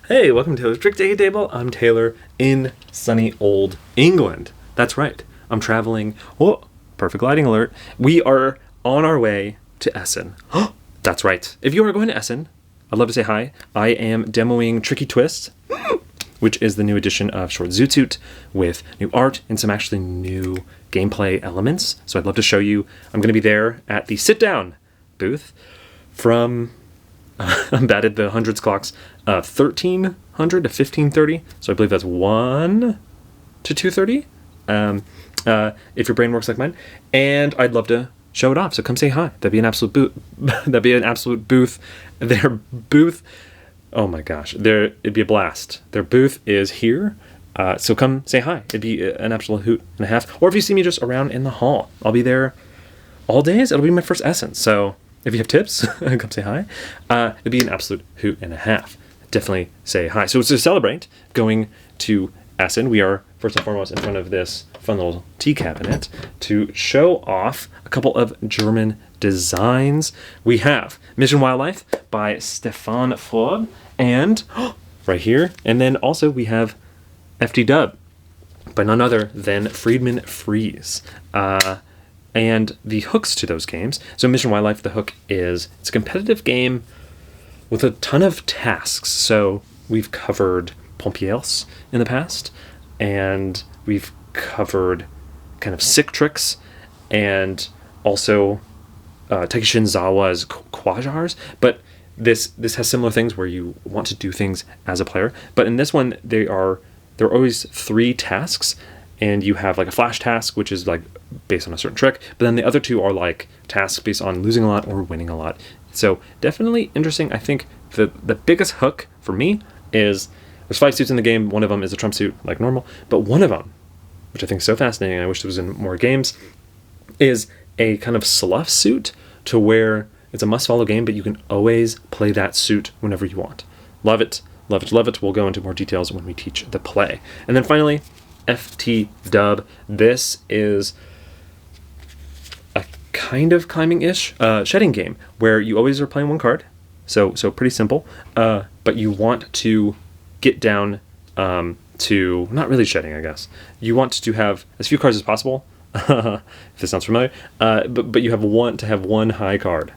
Hey, welcome to Taylor's Trick Taking Table. I'm Taylor in sunny old England. That's right. I'm traveling. Oh, perfect lighting alert. We are on our way to Essen. That's right. If you are going to Essen, I'd love to say hi. I am demoing Tricky Twist, which is the new edition of Short Zoot Suit with new art and some actually new gameplay elements. So I'd love to show you. I'm going to be there at the sit down booth from I'm bad at the hundreds clocks. 1300 to 1530. So I believe that's 1 to 2:30. If your brain works like mine. And I'd love to show it off. So come say hi. That'd be an absolute booth. Their booth. Oh my gosh. It'd be a blast. Their booth is here. So come say hi. It'd be an absolute hoot and a half. Or if you see me just around in the hall, I'll be there all days. It'll be my first Essen. So if you have tips, come say hi. It'd be an absolute hoot and a half. Definitely say hi. So to celebrate going to Essen, we are first and foremost in front of this fun little tea cabinet to show off a couple of German designs. We have Mission Wildlife by Stefan Ford and right here. And then also we have FTW by none other than Friedman Freeze. And the hooks to those games. So Mission Wildlife, the hook it's a competitive game with a ton of tasks. So we've covered Pompiers in the past, and we've covered kind of sick tricks, and also Taiki Shinzawa's Quasars. But this has similar things where you want to do things as a player. But in this one, there are always 3 tasks. And you have like a flash task, which is like based on a certain trick. But then the other 2 are like tasks based on losing a lot or winning a lot. So definitely interesting. I think the biggest hook for me is there's 5 suits in the game. One of them is a trump suit like normal. But one of them, which I think is so fascinating, I wish it was in more games, is a kind of slough suit to where it's a must-follow game, but you can always play that suit whenever you want. Love it. Love it. Love it. We'll go into more details when we teach the play. And then finally, FTW. This is a kind of climbing-ish shedding game where you always are playing one card, so pretty simple. But you want to get down to not really shedding, I guess. You want to have as few cards as possible. If this sounds familiar, but you want to have one high card.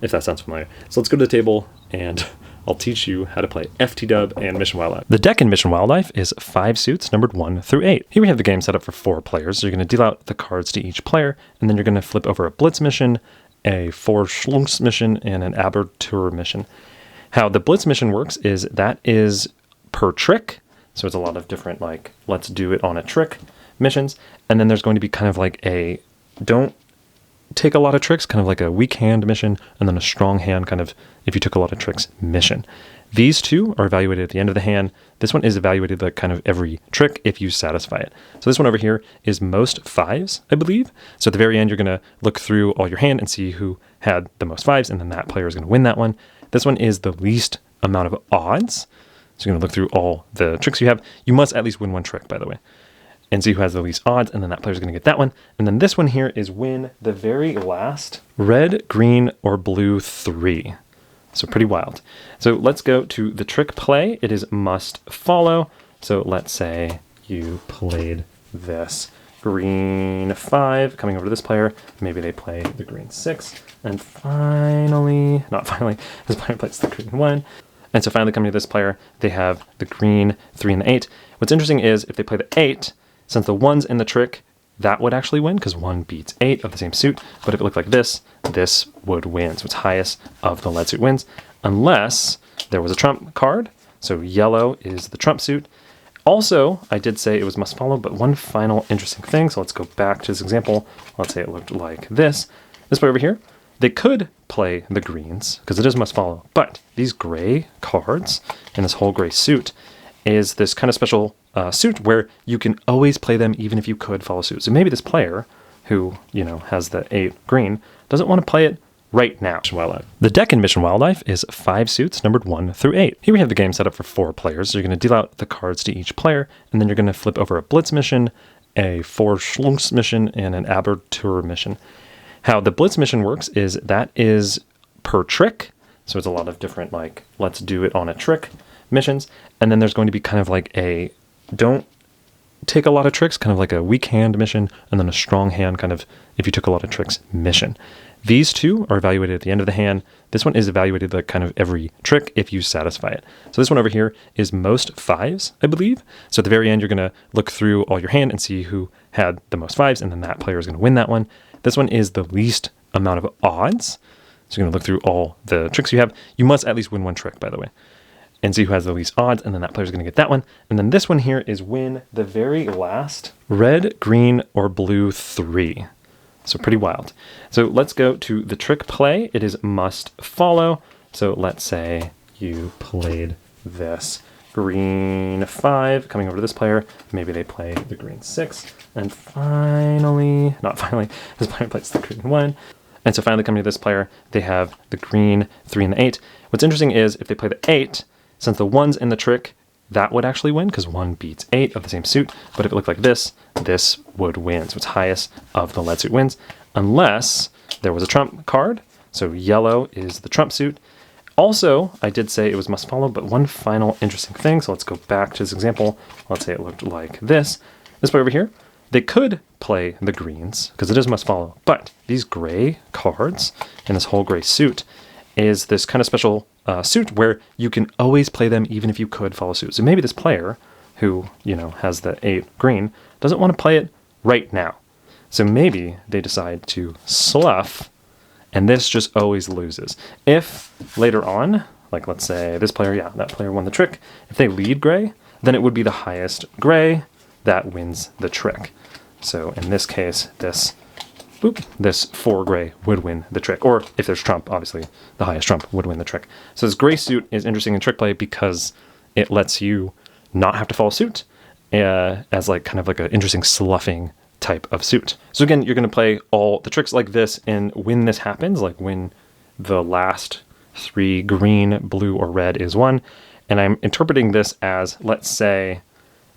If that sounds familiar, so let's go to the table and I'll teach you how to play FTW and Mission Wildlife. The deck in Mission Wildlife is 5 suits numbered 1 through 8. Here we have the game set up for 4 players. So you're going to deal out the cards to each player, and then you're going to flip over a Blitz mission, a Vorschlungs mission, and an Abertur mission. How the Blitz mission works is that is per trick. So it's a lot of different like, let's do it on a trick missions. And then there's going to be kind of like a don't take a lot of tricks, kind of like a weak hand mission, and then a strong hand kind of if you took a lot of tricks mission. These 2 are evaluated at the end of the hand. This one is evaluated like kind of every trick if you satisfy it. So this one over here is most 5s, I believe. So at the very end, you're going to look through all your hand and see who had the most 5s, and then that player is going to win that one. This one is the least amount of odds. So you're going to look through all the tricks you have. You must at least win one trick, by the way, and see who has the least odds, and then that player's going to get that one. And then this one here is win the very last red, green, or blue 3. So pretty wild. So let's go to the trick play. It is must follow. So let's say you played this green 5, coming over to this player. Maybe they play the green 6. And this player plays the green 1. And so finally coming to this player, they have the green 3 and the 8. What's interesting is if they play the 8, since the 1's in the trick, that would actually win because 1 beats 8 of the same suit. But if it looked like this would win. So it's highest of the lead suit wins, unless there was a trump card. So yellow is the trump suit. Also, I did say it was must follow, but one final interesting thing. So let's go back to this example. Let's say it looked like this. This player over here, they could play the greens because it is must follow. But these gray cards and this whole gray suit is this kind of special suit where you can always play them even if you could follow suit. So maybe this player who, has the 8 green doesn't want to play it right now. Mission Wildlife. The deck in Mission Wildlife is 5 suits numbered 1 through 8. Here we have the game set up for 4 players. So you're going to deal out the cards to each player, and then you're going to flip over a Blitz mission, a Vorschlungs mission, and an Abertur mission. How the Blitz mission works is that is per trick. So it's a lot of different like, let's do it on a trick missions. And then there's going to be kind of like a don't take a lot of tricks, kind of like a weak hand mission, and then a strong hand kind of if you took a lot of tricks mission. These two are evaluated at the end of the hand. This one is evaluated like kind of every trick if you satisfy it. So this one over here is most fives, I believe. So at the very end, you're going to look through all your hand and see who had the most fives, and then that player is going to win that one. This one is the least amount of odds. So you're going to look through all the tricks you have. You must at least win one trick, by the way, and see who has the least odds, and then that player's going to get that one. And then this one here is win the very last red, green, or blue 3. So pretty wild. So let's go to the trick play. It is must follow. So let's say you played this green 5 coming over to this player. Maybe they play the green 6. And finally, not finally, this player plays the green 1. And so finally coming to this player, they have the green 3 and the 8. What's interesting is if they play the 8, since the 1's in the trick, that would actually win because 1 beats 8 of the same suit. But if it looked like this, this would win. So it's highest of the lead suit wins, unless there was a trump card. So yellow is the trump suit. Also, I did say it was must follow, but one final interesting thing. So let's go back to this example. Let's say it looked like this. This player over here, they could play the greens because it is must follow. But these gray cards and this whole gray suit is this kind of special suit where you can always play them even if you could follow suit. So maybe this player who, has the 8 green doesn't want to play it right now. So maybe they decide to slough, and this just always loses. If later on, like let's say this player, that player won the trick, if they lead gray, then it would be the highest gray that wins the trick. So in this case, this 4 gray would win the trick. Or if there's trump, obviously the highest trump would win the trick. So this gray suit is interesting in trick play because it lets you not have to follow suit as like kind of like an interesting sloughing type of suit. So again, you're going to play all the tricks like this, and when this happens, like when the last 3 green, blue, or red is won, and I'm interpreting this as, let's say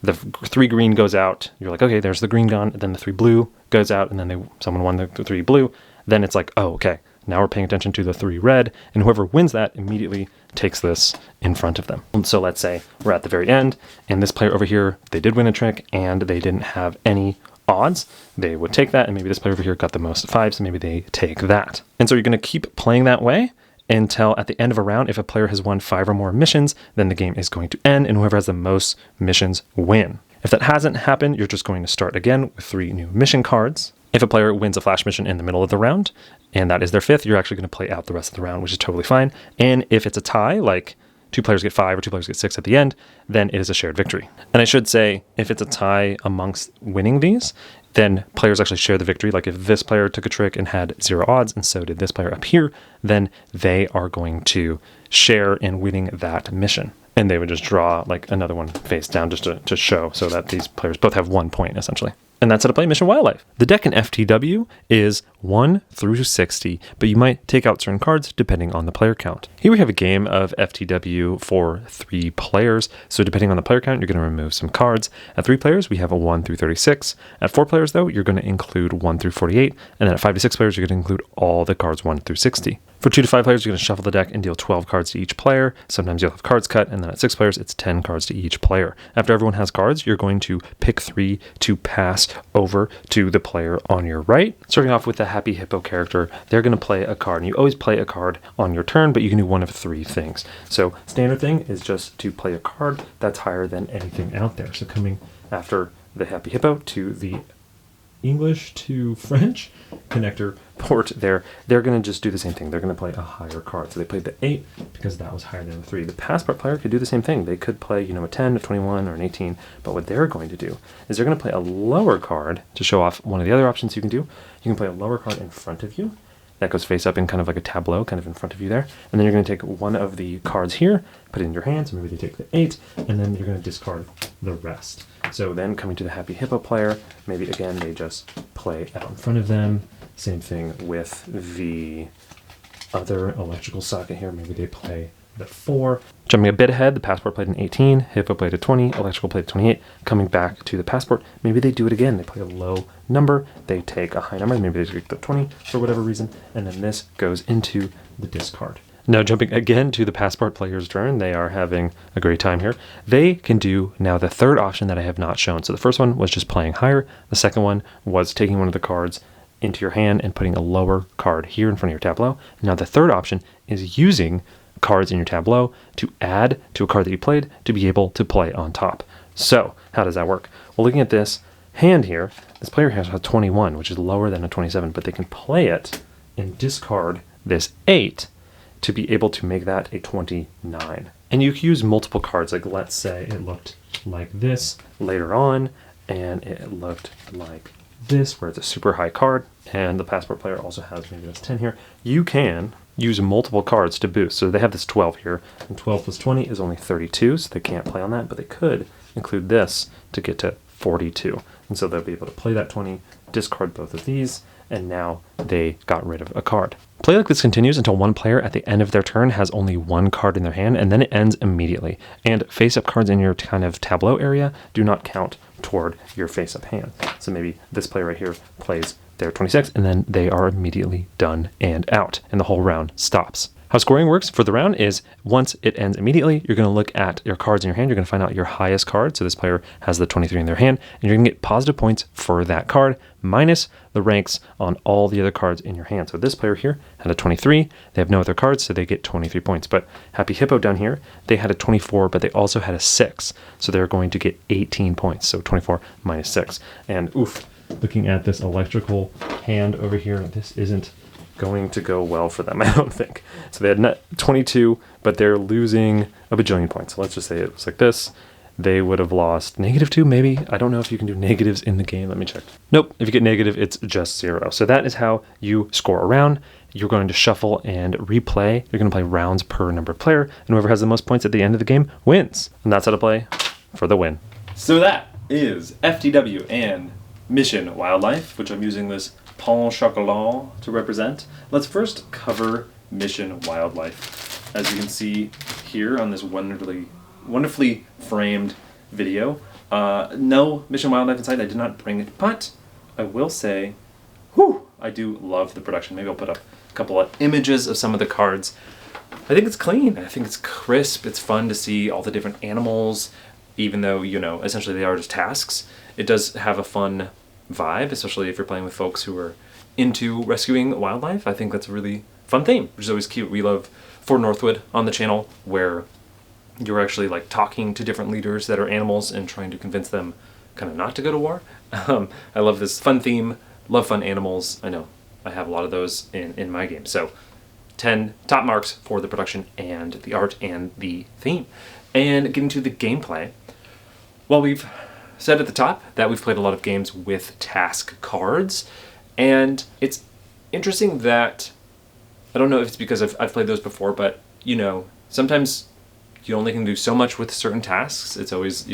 the 3 green goes out, you're like, okay, there's the green gone, and then the 3 blue goes out, and then someone won the 3 blue, then it's like, oh, okay, now we're paying attention to the 3 red, and whoever wins that immediately takes this in front of them. And so let's say we're at the very end, and this player over here, they did win a trick, and they didn't have any odds. They would take that, and maybe this player over here got the most 5, so maybe they take that. And so you're going to keep playing that way until at the end of a round, if a player has won 5 or more missions, then the game is going to end, and whoever has the most missions win. If that hasn't happened, you're just going to start again with 3 new mission cards. If a player wins a flash mission in the middle of the round, and that is their 5th, you're actually going to play out the rest of the round, which is totally fine. And if it's a tie, like 2 players get 5 or 2 players get 6 at the end, then it is a shared victory. And I should say, if it's a tie amongst winning these, then players actually share the victory. Like if this player took a trick and had 0 odds, and so did this player up here, then they are going to share in winning that mission. And they would just draw like another one face down just to show so that these players both have 1 point essentially. And that's how to play Mission Wildlife. The deck in FTW is 1 through 60, but you might take out certain cards depending on the player count. Here we have a game of FTW for 3 players. So depending on the player count, you're going to remove some cards. At 3 players, we have a 1 through 36. At 4 players, though, you're going to include 1 through 48. And then at 5 to 6 players, you're going to include all the cards 1 through 60. For 2 to 5 players, you're going to shuffle the deck and deal 12 cards to each player. Sometimes you'll have cards cut, and then at 6 players, it's 10 cards to each player. After everyone has cards, you're going to pick 3 to pass over to the player on your right. Starting off with the Happy Hippo character, they're going to play a card, and you always play a card on your turn, but you can do one of 3 things. So standard thing is just to play a card that's higher than anything out there. So coming after the Happy Hippo to the English to French connector port there, they're going to just do the same thing. They're going to play a higher card. So they played the 8 because that was higher than the 3. The passport player could do the same thing. They could play, a 10, a 21, or an 18. But what they're going to do is they're going to play a lower card to show off one of the other options you can do. You can play a lower card in front of you. That goes face up in kind of like a tableau, kind of in front of you there. And then you're going to take one of the cards here, put it in your hand. So maybe they take the 8, and then you're going to discard the rest. So then coming to the Happy Hippo player, maybe again they just play out in front of them. Same thing with the other electrical socket here. Maybe they play the 4. Jumping a bit ahead, the passport played an 18, Hippo played a 20, electrical played a 28. Coming back to the passport, maybe they do it again. They play a low number, they take a high number, maybe they take the 20 for whatever reason, and then this goes into the discard. Now jumping again to the passport player's turn, they are having a great time here. They can do now the third option that I have not shown. So the first one was just playing higher. The second one was taking one of the cards into your hand and putting a lower card here in front of your tableau. Now the third option is using cards in your tableau to add to a card that you played to be able to play on top. So how does that work? Well, looking at this hand here, this player has a 21, which is lower than a 27, but they can play it and discard this 8 to be able to make that a 29. And you can use multiple cards, like let's say it looked like this later on, and it looked like this, where it's a super high card, and the passport player also has maybe this 10 here. You can use multiple cards to boost. So they have this 12 here, and 12 plus 20 is only 32, so they can't play on that, but they could include this to get to 42. And so they'll be able to play that 20, discard both of these, and now they got rid of a card. Play like this continues until one player at the end of their turn has only one card in their hand, and then it ends immediately. And face-up cards in your kind of tableau area do not count toward your face-up hand. So maybe this player right here plays their 26, and then they are immediately done and out, and the whole round stops. How scoring works for the round is once it ends immediately, you're going to look at your cards in your hand. You're going to find out your highest card. So this player has the 23 in their hand, and you're going to get positive points for that card minus the ranks on all the other cards in your hand. So this player here had a 23. They have no other cards, so they get 23 points. But Happy Hippo down here, they had a 24, but they also had a 6. So they're going to get 18 points. So 24 minus 6. And oof, looking at this electrical hand over here, this isn't going to go well for them, I don't think. So they had 22, but they're losing a bajillion points. So let's just say it was like this. They would have lost -2, maybe. I don't know if you can do negatives in the game. Let me check. Nope, if you get negative, it's just 0. So that is how you score a round. You're going to shuffle and replay. You're going to play rounds per number of player, and whoever has the most points at the end of the game wins. And that's how to play for the win. So that is FTW and Mission Wildlife, which I'm using this pain chocolat to represent. Let's first cover Mission Wildlife. As you can see here on this wonderfully framed video, no Mission Wildlife inside. I did not bring it, but I will say, I do love the production. Maybe I'll put up a couple of images of some of the cards. I think it's clean. I think it's crisp. It's fun to see all the different animals, even though, essentially they are just tasks. It does have a fun vibe, especially if you're playing with folks who are into rescuing wildlife. I think that's a really fun theme, which is always cute. We love For Northwood on the channel, where you're actually like talking to different leaders that are animals and trying to convince them kind of not to go to war. I love this fun theme, love fun animals. I know I have a lot of those in my game. So 10 top marks for the production and the art and the theme. And getting to the gameplay, well, we've said at the top that we've played a lot of games with task cards, and it's interesting that, I don't know if it's because I've played those before, but sometimes you only can do so much with certain tasks. It's always,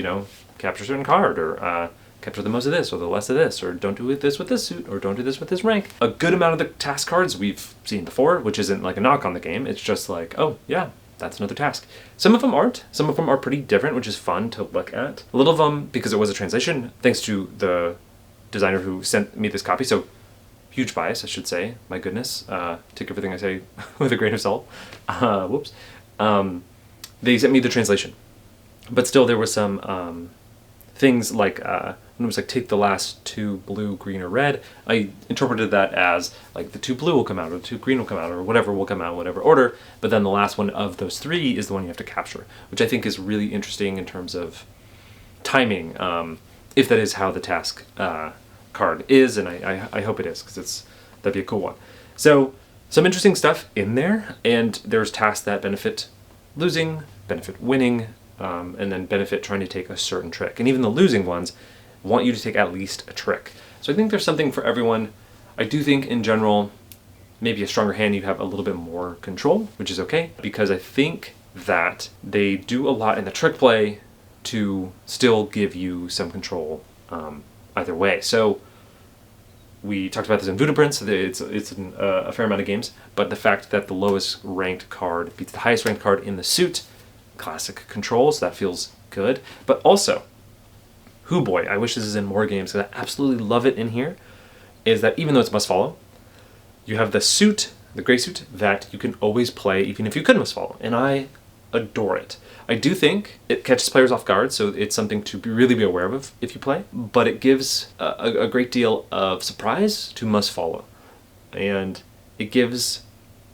capture a certain card, or capture the most of this, or the less of this, or don't do this with this suit, or don't do this with this rank. A good amount of the task cards we've seen before, which isn't like a knock on the game. It's just like, oh yeah, that's another task. Some of them aren't. Some of them are pretty different, which is fun to look at. A little of them, because it was a translation, thanks to the designer who sent me this copy, so huge bias, I should say. My goodness. Take everything I say with a grain of salt. Whoops. They sent me the translation. But still, there were some things like, when it was like, take the last 2 blue, green, or red, I interpreted that as like the 2 blue will come out, or the 2 green will come out, or whatever will come out in whatever order, but then the last one of those 3 is the one you have to capture, which I think is really interesting in terms of timing, if that is how the task card is, and I hope it is, because that'd be a cool one. So some interesting stuff in there, and there's tasks that benefit losing, benefit winning, and then benefit trying to take a certain trick. And even the losing ones want you to take at least a trick. So I think there's something for everyone. I do think in general, maybe a stronger hand, you have a little bit more control, which is okay, because I think that they do a lot in the trick play to still give you some control either way. So we talked about this in Voodoo Prince. It's a fair amount of games, but the fact that the lowest ranked card beats the highest ranked card in the suit, classic controls, that feels good. But also, boy, I wish this is in more games, because I absolutely love it in here, is that even though it's must follow, you have the suit the gray suit that you can always play even if you couldn't misfollow, and I adore it. I do think it catches players off guard, so it's something to really be aware of if you play, but it gives a great deal of surprise to must follow, and it gives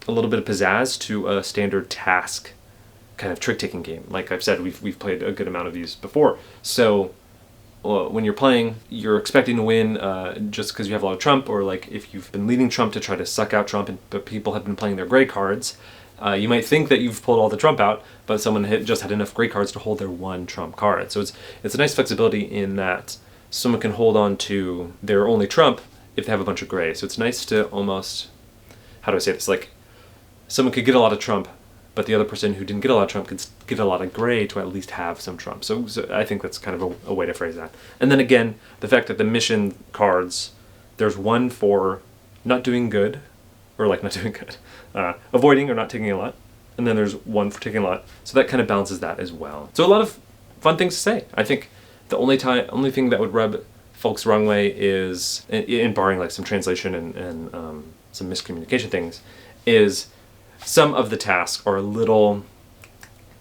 a little bit of pizzazz to a standard task kind of trick-taking game. Like I've said, we've played a good amount of these before, so when you're playing, you're expecting to win just because you have a lot of trump, or like if you've been leading trump to try to suck out trump, but people have been playing their gray cards, you might think that you've pulled all the trump out, but someone just had enough gray cards to hold their one trump card. So it's a nice flexibility in that someone can hold on to their only trump if they have a bunch of gray. So it's nice to almost, how do I say this, like someone could get a lot of trump, but the other person who didn't get a lot of trump could get a lot of gray to at least have some trump. So I think that's kind of a way to phrase that. And then again, the fact that the mission cards, there's one for not doing good, or like not doing good, avoiding or not taking a lot, and then there's one for taking a lot. So that kind of balances that as well. So a lot of fun things to say. I think the only thing that would rub folks the wrong way is, in barring like some translation and some miscommunication things, is some of the tasks are a little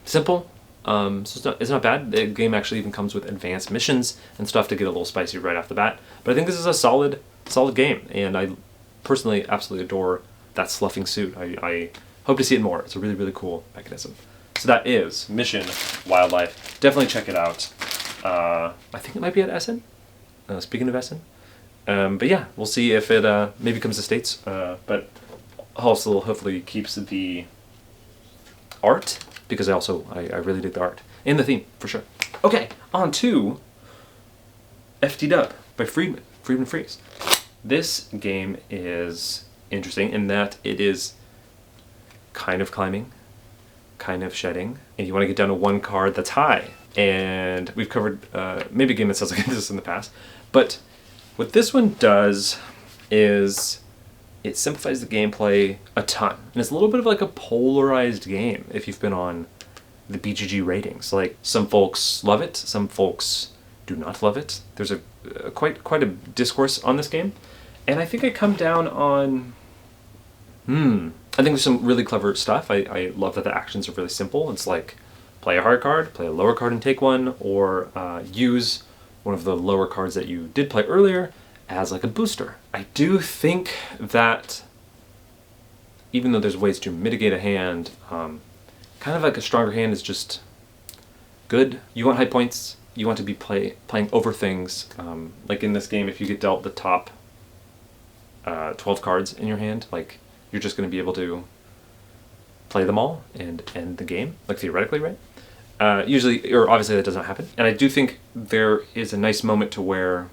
simple, so it's not bad. The game actually even comes with advanced missions and stuff to get a little spicy right off the bat. But I think this is a solid game, and I personally absolutely adore that sloughing suit. I hope to see it more. It's a really, really cool mechanism. So that is Mission Wildlife. Definitely check it out. I think it might be at Essen. Speaking of Essen. But yeah, we'll see if it maybe comes to States. But also hopefully keeps the art, because I really dig the art and the theme for sure. Okay, on to FTW by Friedman Freeze. This game is interesting in that it is kind of climbing, kind of shedding, and you want to get down to one card that's high. And we've covered maybe a game that sounds like this in the past, but what this one does is it simplifies the gameplay a ton. And it's a little bit of like a polarized game if you've been on the BGG ratings. Like some folks love it, some folks do not love it. There's a quite a discourse on this game. And I think I come down on, I think there's some really clever stuff. I love that the actions are really simple. It's like play a hard card, play a lower card and take one, or use one of the lower cards that you did play earlier as like a booster. I do think that even though there's ways to mitigate a hand, kind of like a stronger hand is just good. You want high points, you want to be playing over things. Like in this game, if you get dealt the top 12 cards in your hand, like you're just going to be able to play them all and end the game, like theoretically, right? Usually, or obviously that doesn't happen. And I do think there is a nice moment to where,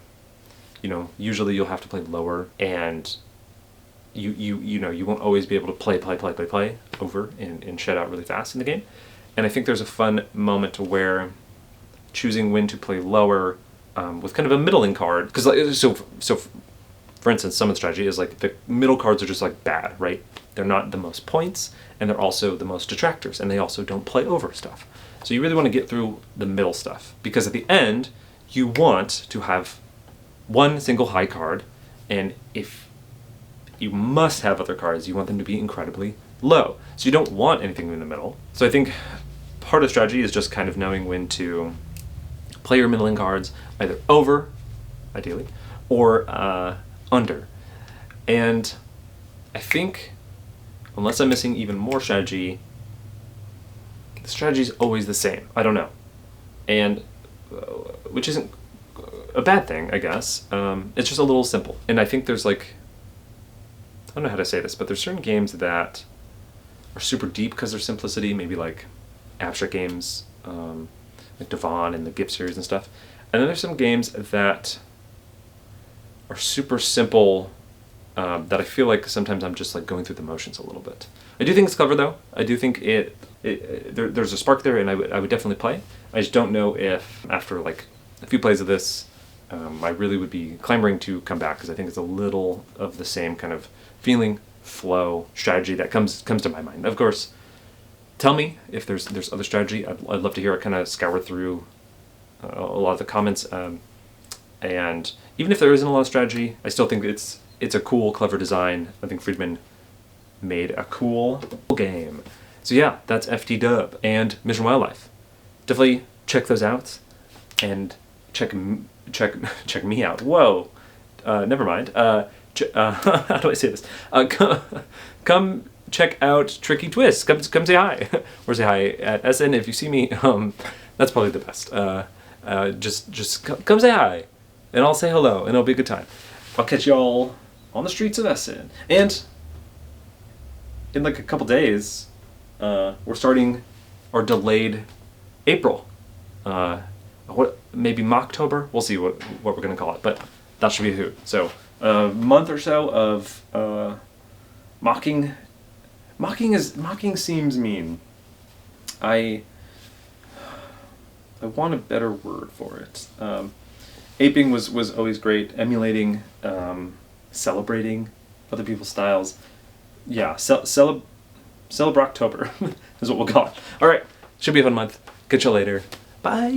you know, usually you'll have to play lower, and you know, you won't always be able to play over and shed out really fast in the game. And I think there's a fun moment to where choosing when to play lower with kind of a middling card, because so for instance, some of the strategy is like the middle cards are just like bad, right? They're not the most points, and they're also the most detractors, and they also don't play over stuff. So you really want to get through the middle stuff, because at the end you want to have one single high card, and if you must have other cards, you want them to be incredibly low. So you don't want anything in the middle. So I think part of the strategy is just kind of knowing when to play your middling cards either over, ideally, or under. And I think, unless I'm missing even more strategy, the strategy is always the same. I don't know. And which isn't a bad thing, I guess. It's just a little simple. And I think there's like, I don't know how to say this, but there's certain games that are super deep because of their simplicity, maybe like abstract games, like Devon and the GIF series and stuff. And then there's some games that are super simple, that I feel like sometimes I'm just like going through the motions a little bit. I do think it's clever though. I do think there's a spark there, and I would definitely play. I just don't know if after like a few plays of this, I really would be clamoring to come back, because I think it's a little of the same kind of feeling, flow, strategy that comes to my mind. Of course, tell me if there's other strategy. I'd love to hear it. Kind of scour through a lot of the comments, and even if there isn't a lot of strategy, I still think it's a cool, clever design. I think Friedman made a cool game. So yeah, that's FTW and Mission Wildlife. Definitely check those out and check me out. Whoa, never mind. How do I say this? Come check out Tricky Twist. Come say hi, or say hi at Essen if you see me. That's probably the best. Just come say hi, and I'll say hello, and it'll be a good time. I'll catch y'all on the streets of Essen, and in like a couple days, we're starting our delayed April. Maybe Mocktober? We'll see what we're gonna call it, but that should be a hoot. So a month or so of mocking. Mocking seems mean. I want a better word for it. Aping was always great. Emulating, celebrating other people's styles. Yeah, Celebroctober is what we'll call it. All right, should be a fun month. Catch you later. Bye.